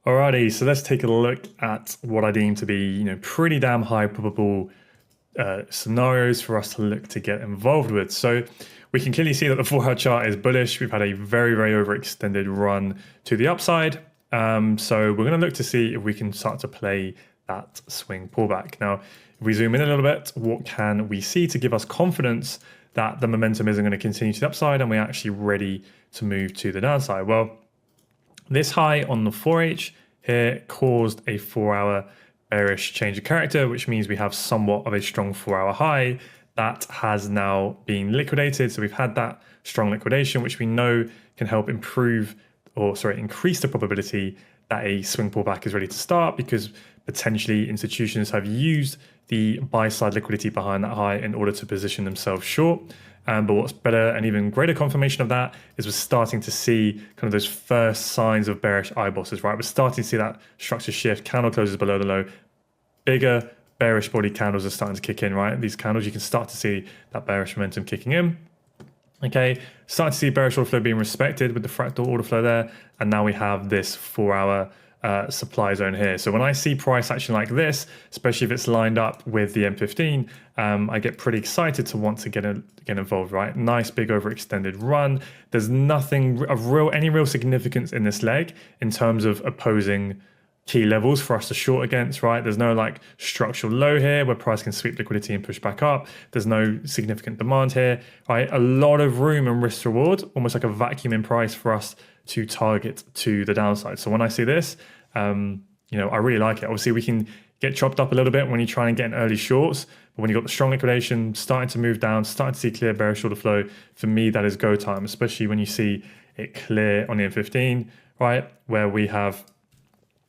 Alrighty, so let's take a look at what I deem to be, pretty damn high probable scenarios for us to look to get involved with. So we can clearly see that the 4-hour chart is bullish. We've had a very, very overextended run to the upside. So we're going to look to see if we can start to play that swing pullback. Now, if we zoom in a little bit, what can we see to give us confidence that the momentum isn't going to continue to the upside and we're actually ready to move to the downside? Well, this high on the 4H here caused a 4-hour bearish change of character, which means we have somewhat of a strong 4-hour high that has now been liquidated. So we've had that strong liquidation, which we know can help increase the probability that a swing pullback is ready to start, because potentially institutions have used the buy side liquidity behind that high in order to position themselves short. But what's better and even greater confirmation of that is we're starting to see kind of those first signs of bearish eye bosses, right? We're starting to see that structure shift, candle closes below the low, bigger bearish body candles are starting to kick in, right? These candles, you can start to see that bearish momentum kicking in. Okay, starting to see bearish order flow being respected with the fractal order flow there. And now we have this 4-hour supply zone here. So when I see price action like this, especially if it's lined up with the M15, I get pretty excited to want to get involved, right? Nice big overextended run. There's nothing of any real significance in this leg in terms of opposing key levels for us to short against, right? There's no like structural low here where price can sweep liquidity and push back up. There's no significant demand here, right? A lot of room and risk reward, almost like a vacuum in price for us to target to the downside. So when I see this, I really like it. Obviously, we can get chopped up a little bit when you try and get in early shorts, but when you've got the strong liquidation, starting to move down, starting to see clear bearish order flow, for me, that is go time, especially when you see it clear on the M15, right? Where we have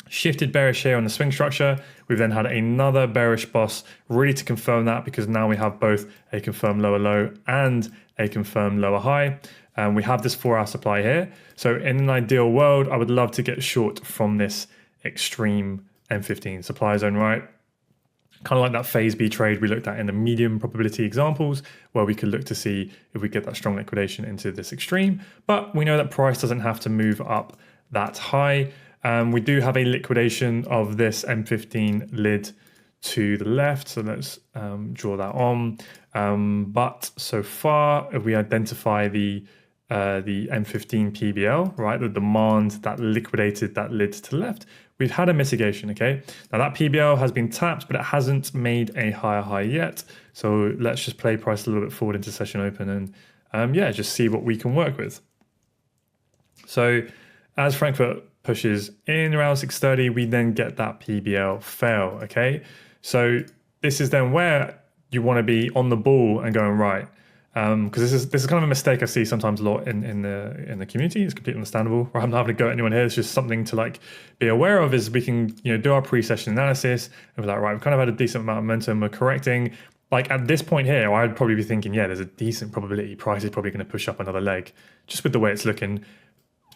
shifted bearish here on the swing structure. We've then had another bearish boss, really to confirm that, because now we have both a confirmed lower low and a confirmed lower high. We have this 4-hour supply here. So in an ideal world, I would love to get short from this extreme M15 supply zone, right? Kind of like that phase B trade we looked at in the medium probability examples, where we could look to see if we get that strong liquidation into this extreme. But we know that price doesn't have to move up that high. We do have a liquidation of this M15 lid to the left. So let's draw that on. But so far, if we identify the M15 PBL, right, the demand that liquidated that lid to the left, we've had a mitigation, okay? Now that PBL has been tapped, but it hasn't made a higher high yet. So let's just play price a little bit forward into session open and just see what we can work with. So as Frankfurt pushes in around 630, we then get that PBL fail, okay? So this is then where you want to be on the ball and going right. Because this is kind of a mistake I see sometimes a lot in the community. It's completely understandable. I'm not having to go at anyone here. It's just something to like be aware of. Is we can do our pre-session analysis and we're like, right, we've kind of had a decent amount of momentum. We're correcting. Like at this point here, I'd probably be thinking, yeah, there's a decent probability price is probably going to push up another leg, just with the way it's looking.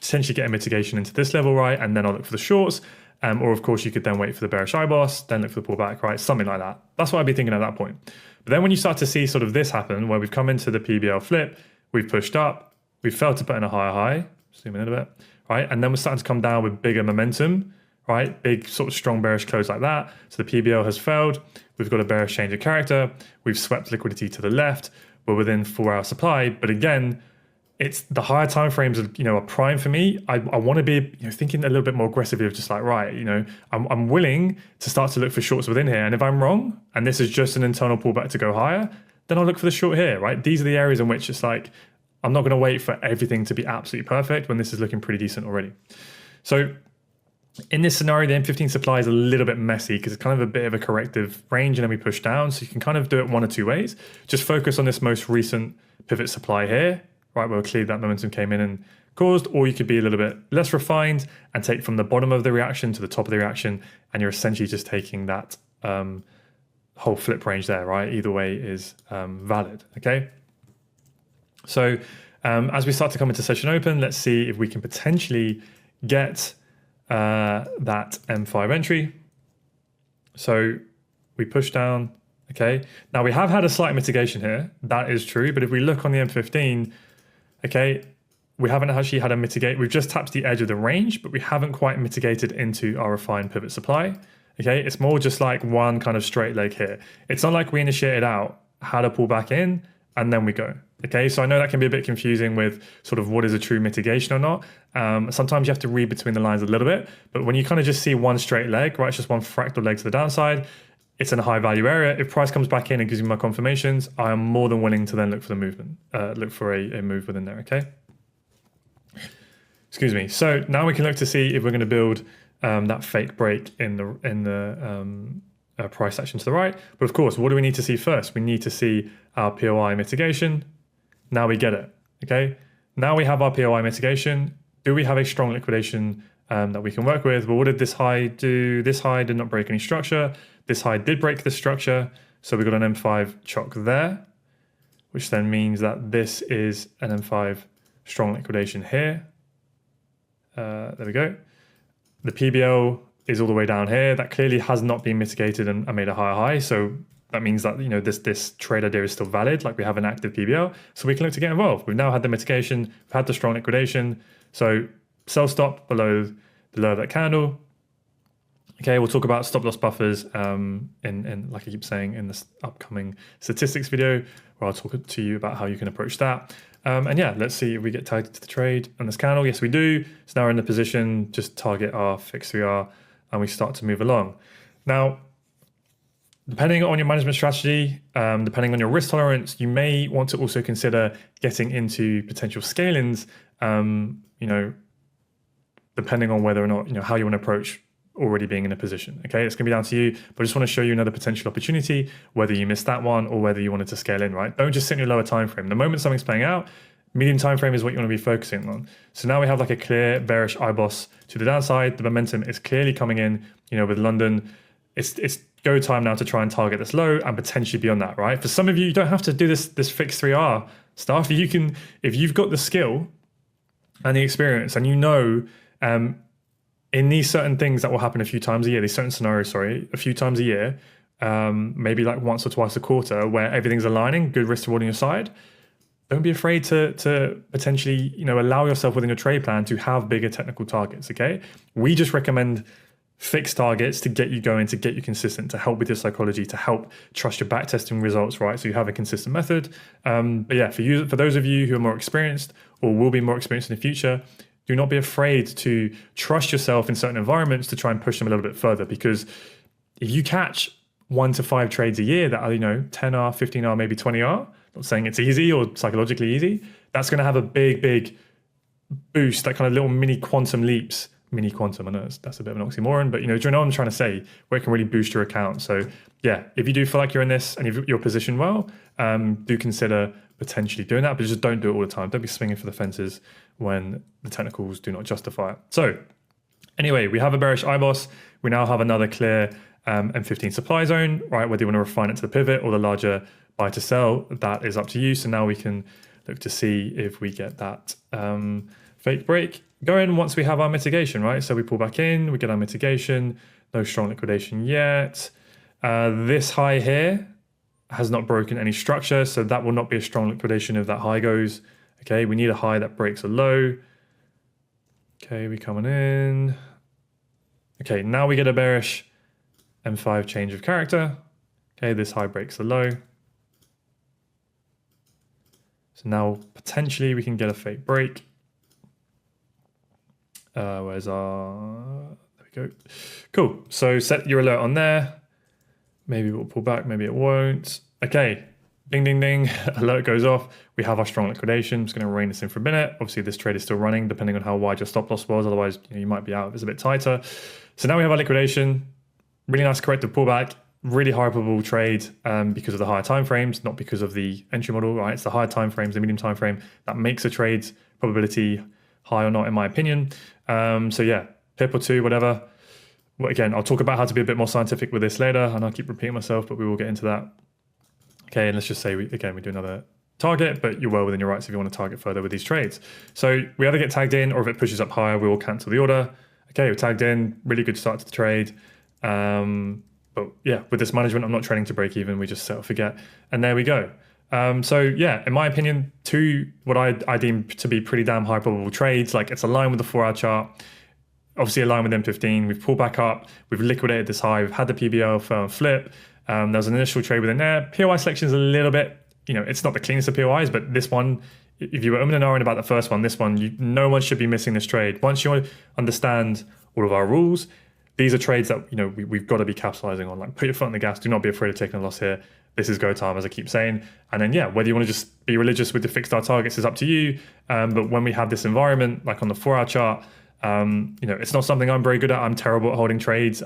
Potentially get a mitigation into this level, right? And then I'll look for the shorts. Or of course, you could then wait for the bearish eye boss, then look for the pullback, right? Something like that. That's what I'd be thinking at that point. But then when you start to see sort of this happen, where we've come into the PBL flip, we've pushed up, we've failed to put in a higher high, zoom in a bit, right? And then we're starting to come down with bigger momentum, right? Big sort of strong bearish close like that. So the PBL has failed. We've got a bearish change of character. We've swept liquidity to the left. We're within 4-hour supply. But again, it's the higher time frames are prime for me. I want to be thinking a little bit more aggressively of just like, right, I'm willing to start to look for shorts within here. And if I'm wrong and this is just an internal pullback to go higher, then I'll look for the short here, right? These are the areas in which it's like I'm not going to wait for everything to be absolutely perfect when this is looking pretty decent already. So in this scenario, the M15 supply is a little bit messy because it's kind of a bit of a corrective range and then we push down. So you can kind of do it one or two ways. Just focus on this most recent pivot supply here, right, where clearly that momentum came in and caused, or you could be a little bit less refined and take from the bottom of the reaction to the top of the reaction, and you're essentially just taking that whole flip range there, right? Either way is valid, okay? So as we start to come into session open, let's see if we can potentially get that M5 entry. So we push down, okay? Now we have had a slight mitigation here, that is true, but if we look on the M15, okay, we haven't actually had a mitigate. We've just tapped the edge of the range, but we haven't quite mitigated into our refined pivot supply. Okay, it's more just like one kind of straight leg here. It's not like we initiated out, had a pull back in, and then we go. Okay, so I know that can be a bit confusing with sort of what is a true mitigation or not. Sometimes you have to read between the lines a little bit, but when you kind of just see one straight leg, right, it's just one fractal leg to the downside, it's in a high value area. If price comes back in and gives me my confirmations, I am more than willing to then look for the movement, look for a move within there, okay? Excuse me. So now we can look to see if we're going to build that fake break in the price action to the right. But of course, what do we need to see first? We need to see our POI mitigation. Now we get it, okay? Now we have our POI mitigation. Do we have a strong liquidation that we can work with? Well, what did this high do? This high did not break any structure. This high did break the structure. So we got an M5 chock there, which then means that this is an M5 strong liquidation here. There we go. The PBL is all the way down here. That clearly has not been mitigated and made a higher high. So that means that, you know, this trade idea is still valid. Like we have an active PBL, so we can look to get involved. We've now had the mitigation, we've had the strong liquidation. So sell stop below the low of that candle. Okay, we'll talk about stop loss buffers in like I keep saying in this upcoming statistics video, where I'll talk to you about how you can approach that. And yeah, let's see if we get tagged to the trade on this candle. Yes, we do. So now we're in the position, just target our fix 3R and we start to move along. Now, depending on your management strategy, depending on your risk tolerance, you may want to also consider getting into potential scale-ins, you know, depending on whether or not, you know, how you want to approach already being in a position. Okay, it's gonna be down to you, but I just want to show you another potential opportunity, whether you missed that one or whether you wanted to scale in, right? Don't just sit in your lower time frame. The moment something's playing out, medium time frame is what you want to be focusing on. So now we have like a clear bearish IBOS to the downside. The momentum is clearly coming in, you know, with London. It's go time now to try and target this low and potentially beyond that, right? For some of you, you don't have to do this fixed 3R stuff. You can, if you've got the skill and the experience and you know, in these certain things that will happen a few times a year, these certain scenarios, sorry, a few times a year, maybe like once or twice a quarter, where everything's aligning, good risk reward on your side, don't be afraid to potentially, you know, allow yourself within your trade plan to have bigger technical targets, okay? We just recommend fixed targets to get you going, to get you consistent, to help with your psychology, to help trust your back testing results, right? So you have a consistent method. But yeah, for those of you who are more experienced or will be more experienced in the future, do not be afraid to trust yourself in certain environments to try and push them a little bit further, because if you catch 1 to 5 trades a year that are, you know, 10R, 15R, maybe 20R, not saying it's easy or psychologically easy, that's going to have a big boost, that kind of little mini quantum leaps. Mini quantum, I know that's a bit of an oxymoron, but you know, do you know what I'm trying to say? Where it can really boost your account. So yeah, if you do feel like you're in this and you're positioned well, do consider potentially doing that, but just don't do it all the time. Don't be swinging for the fences when the technicals do not justify it. So anyway, we have a bearish IBOS. We now have another clear M15 supply zone, right? Whether you want to refine it to the pivot or the larger buy to sell, that is up to you. So now we can look to see if we get that fake break going once we have our mitigation, right? So we pull back in, we get our mitigation, no strong liquidation yet. This high here has not broken any structure, so that will not be a strong liquidation if that high goes. Okay, we need a high that breaks a low. Okay, we coming in. Okay, now we get a bearish M5 change of character. Okay, this high breaks the low. So now potentially we can get a fake break. Where's our, there we go. Cool, so set your alert on there. Maybe we'll pull back, maybe it won't. Okay, ding, ding, ding, alert goes off. We have our strong liquidation. I'm just gonna rein this in for a minute. Obviously this trade is still running depending on how wide your stop loss was. Otherwise, you know, you might be out if it's a bit tighter. So now we have our liquidation. Really nice corrective pullback. Really high probable trade because of the higher time frames, not because of the entry model, right? It's the higher time frames, the medium time frame that makes a trade's probability high or not, in my opinion. So yeah, pip or two, whatever. Well, again, I'll talk about how to be a bit more scientific with this later, and I'll keep repeating myself, but we will get into that. Okay, and let's just say, we do another target, but you're well within your rights if you want to target further with these trades. So we either get tagged in, or if it pushes up higher, we will cancel the order. Okay, we're tagged in, really good start to the trade. But yeah, with this management, I'm not trading to break even, we just settle forget. And there we go. So yeah, in my opinion, two what I deem to be pretty damn high probable trades. Like it's aligned with the 4-hour chart, obviously aligned with M15. We've pulled back up, we've liquidated this high, we've had the PBL firm flip. There's an initial trade within there. POI selection is a little bit, it's not the cleanest of POIs, but this one, if you were and ahhing about the first one, this one, no one should be missing this trade. Once you understand all of our rules, these are trades that we've got to be capitalizing on. Like put your foot on the gas. Do not be afraid of taking a loss here. This is go time, as I keep saying. And then yeah, whether you want to just be religious with the fixed hour targets is up to you. But when we have this environment, like on the 4-hour chart, it's not something I'm very good at. I'm terrible at holding trades.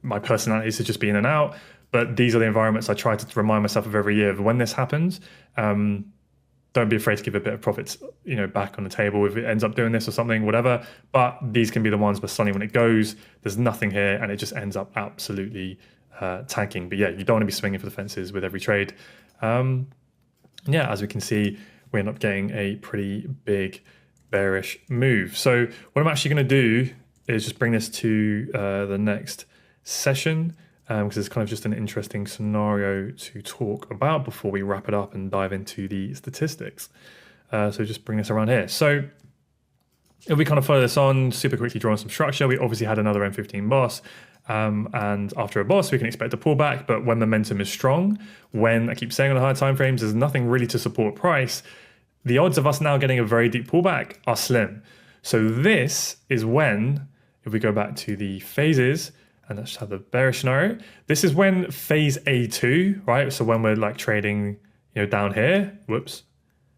My personality is to just be in and out. But these are the environments I try to remind myself of every year. When this happens, don't be afraid to give a bit of profits, back on the table if it ends up doing this or something, whatever. But these can be the ones where suddenly when it goes, there's nothing here and it just ends up absolutely tanking. But yeah, you don't want to be swinging for the fences with every trade. As we can see, we end up getting a pretty big bearish move. So what I'm actually going to do is just bring this to the next session, because it's kind of just an interesting scenario to talk about before we wrap it up and dive into the statistics. So just bring this around here. So if we kind of follow this on, super quickly drawing some structure, we obviously had another M15 boss. And after a boss, we can expect a pullback. But when momentum is strong, when I keep saying on the higher time frames, there's nothing really to support price, the odds of us now getting a very deep pullback are slim. So this is when, if we go back to the phases, and let's have the bearish scenario. This is when phase A2, right? So when we're like trading, down here, whoops,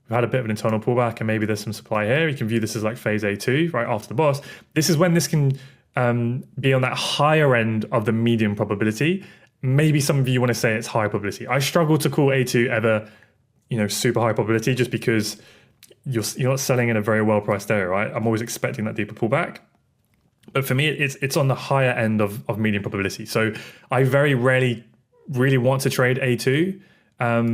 we've had a bit of an internal pullback and maybe there's some supply here. You can view this as like phase A2, right after the boss. This is when this can be on that higher end of the medium probability. Maybe some of you want to say it's high probability. I struggle to call A2 ever, super high probability just because you're not selling in a very well priced area, right? I'm always expecting that deeper pullback. But for me, it's on the higher end of medium probability. So I very rarely really want to trade A2.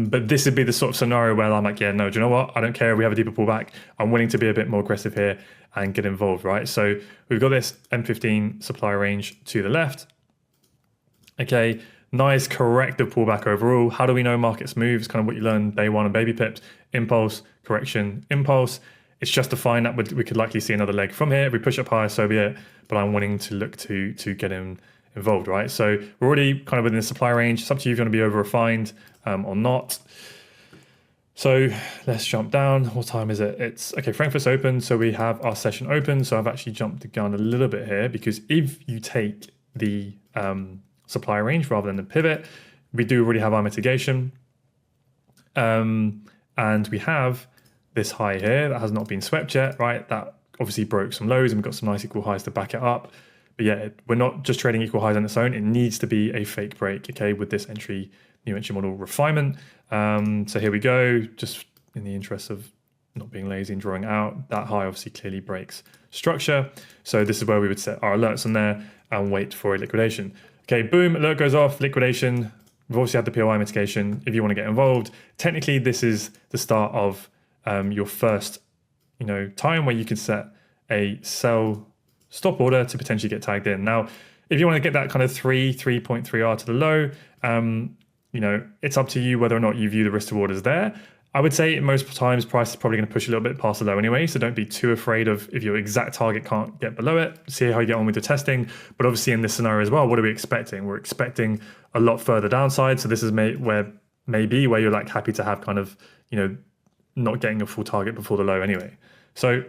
But this would be the sort of scenario where I'm like, yeah, no, do you know what? I don't care if we have a deeper pullback. I'm willing to be a bit more aggressive here and get involved, right? So we've got this M15 supply range to the left. Okay, nice corrective pullback overall. How do we know markets move? It's kind of what you learn day one on baby pips. Impulse, correction, impulse. It's just to find that we could likely see another leg from here. If we push up higher, so be it. But I'm wanting to look to get involved, right? So we're already kind of within the supply range. It's up to you if you want to be over refined or not. So let's jump down. What time is it? It's okay. Frankfurt's open, so we have our session open. So I've actually jumped the gun a little bit here because if you take the supply range rather than the pivot, we do already have our mitigation, and we have this high here that has not been swept yet, right? That obviously broke some lows and we've got some nice equal highs to back it up. But yeah, we're not just trading equal highs on its own. It needs to be a fake break, okay, with this new entry model refinement. So here we go, just in the interest of not being lazy and drawing out, that high obviously clearly breaks structure. So this is where we would set our alerts on there and wait for a liquidation. Okay, boom, alert goes off, liquidation. We've obviously had the POI mitigation. If you want to get involved, technically this is the start of your first, time where you can set a sell stop order to potentially get tagged in. Now, if you want to get that kind of 3.3R to the low, it's up to you whether or not you view the risk to reward as there. I would say most times price is probably going to push a little bit past the low anyway, so don't be too afraid of if your exact target can't get below it. See how you get on with the testing. But obviously in this scenario as well, what are we expecting? We're expecting a lot further downside. So this is where you're like happy to have kind of, not getting a full target before the low anyway. So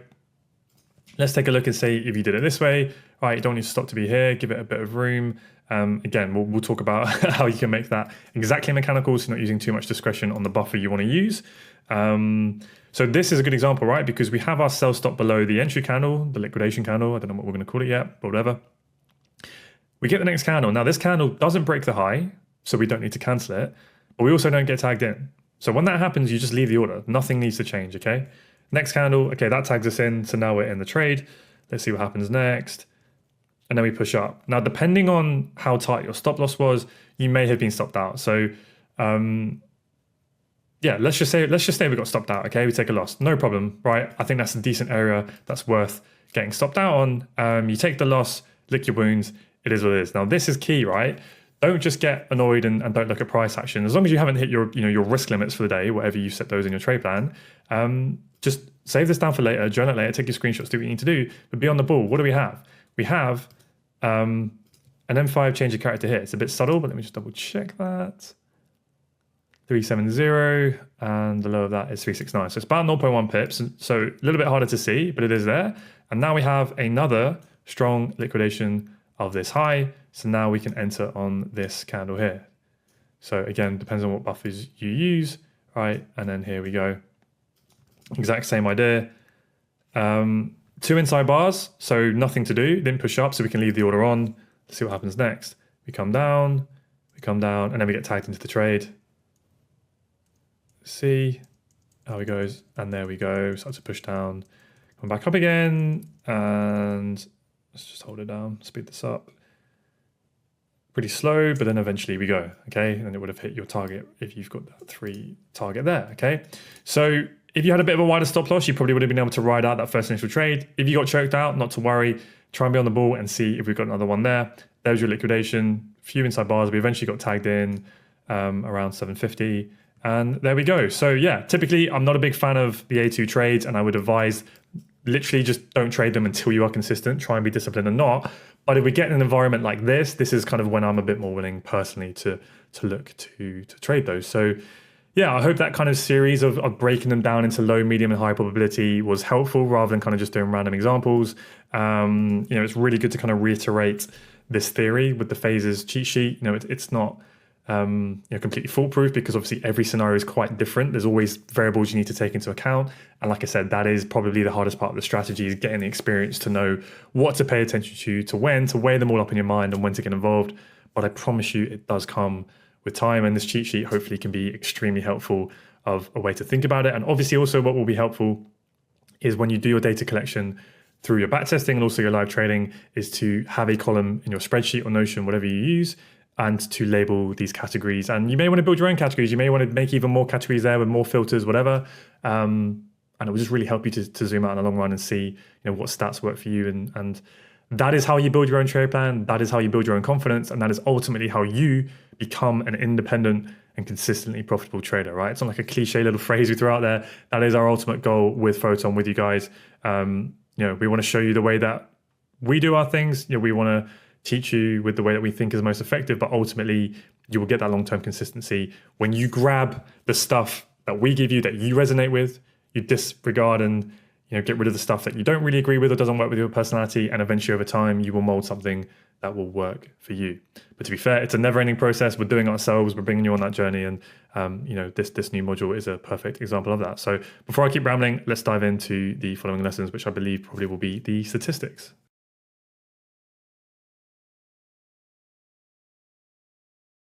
let's take a look and see if you did it this way. All right, you don't need to stop to be here, give it a bit of room. Again, we'll talk about how you can make that exactly mechanical, so not using too much discretion on the buffer you want to use. So this is a good example, right? Because we have our sell stop below the entry candle, the liquidation candle. I don't know what we're going to call it yet, but whatever. We get the next candle. Now this candle doesn't break the high, so we don't need to cancel it, but we also don't get tagged in. So when that happens, you just leave the order. Nothing needs to change, okay? Next candle, okay, that tags us in, so now we're in the trade. Let's see what happens next. And then we push up. Now, depending on how tight your stop loss was, you may have been stopped out. So, let's just say we got stopped out, okay? We take a loss, no problem, right? I think that's a decent area that's worth getting stopped out on. You take the loss, lick your wounds, it is what it is. Now, this is key, right? don't just get annoyed and don't look at price action. As long as you haven't hit your, your risk limits for the day, whatever you set those in your trade plan, just save this down for later, journal it later, take your screenshots, do what you need to do, but be on the ball. What do we have? We have an M5 change of character here. It's a bit subtle, but let me just double check that. 370, and the low of that is 369. So it's about 0.1 pips. So a little bit harder to see, but it is there. And now we have another strong liquidation of this high. So now we can enter on this candle here. So again, depends on what buffers you use, right? And then here we go. Exact same idea. 2 inside bars, so nothing to do. Didn't push up, so we can leave the order on. Let's see what happens next. We come down, and then we get tagged into the trade. See how it goes, and there we go. Start to push down, come back up again, and let's just hold it down, speed this up. Pretty slow, but then eventually we go, okay? And it would have hit your target if you've got that 3 target there, okay? So if you had a bit of a wider stop loss, you probably would have been able to ride out that first initial trade. If you got choked out, not to worry, try and be on the ball and see if we've got another one there. There's your liquidation, few inside bars. We eventually got tagged in around 750. And there we go. So yeah, typically I'm not a big fan of the A2 trades, and I would advise literally just don't trade them until you are consistent. Try and be disciplined and not. But if we get in an environment like this is kind of when I'm a bit more willing personally to look to trade those. So yeah, I hope that kind of series of breaking them down into low, medium, and high probability was helpful rather than kind of just doing random examples. It's really good to kind of reiterate this theory with the phases cheat sheet. It's not completely foolproof, because obviously every scenario is quite different. There's always variables you need to take into account. And like I said, that is probably the hardest part of the strategy, is getting the experience to know what to pay attention to when, to weigh them all up in your mind and when to get involved. But I promise you it does come with time, and this cheat sheet hopefully can be extremely helpful of a way to think about it. And obviously also what will be helpful is when you do your data collection through your backtesting and also your live trading, is to have a column in your spreadsheet or Notion, whatever you use, and to label these categories. And you may want to build your own categories. You may want to make even more categories there with more filters, whatever. And it will just really help you to zoom out in the long run and see, what stats work for you. And that is how you build your own trade plan. That is how you build your own confidence. And that is ultimately how you become an independent and consistently profitable trader, right? It's not like a cliche little phrase we throw out there. That is our ultimate goal with Photon, with you guys. We want to show you the way that we do our things. We want to teach you with the way that we think is most effective, but ultimately you will get that long-term consistency when you grab the stuff that we give you that you resonate with, you disregard and get rid of the stuff that you don't really agree with or doesn't work with your personality, and eventually over time you will mold something that will work for you. But to be fair, it's a never-ending process. We're doing it ourselves. We're bringing you on that journey, and this new module is a perfect example of that. So before I keep rambling, let's dive into the following lessons, which I believe probably will be the statistics.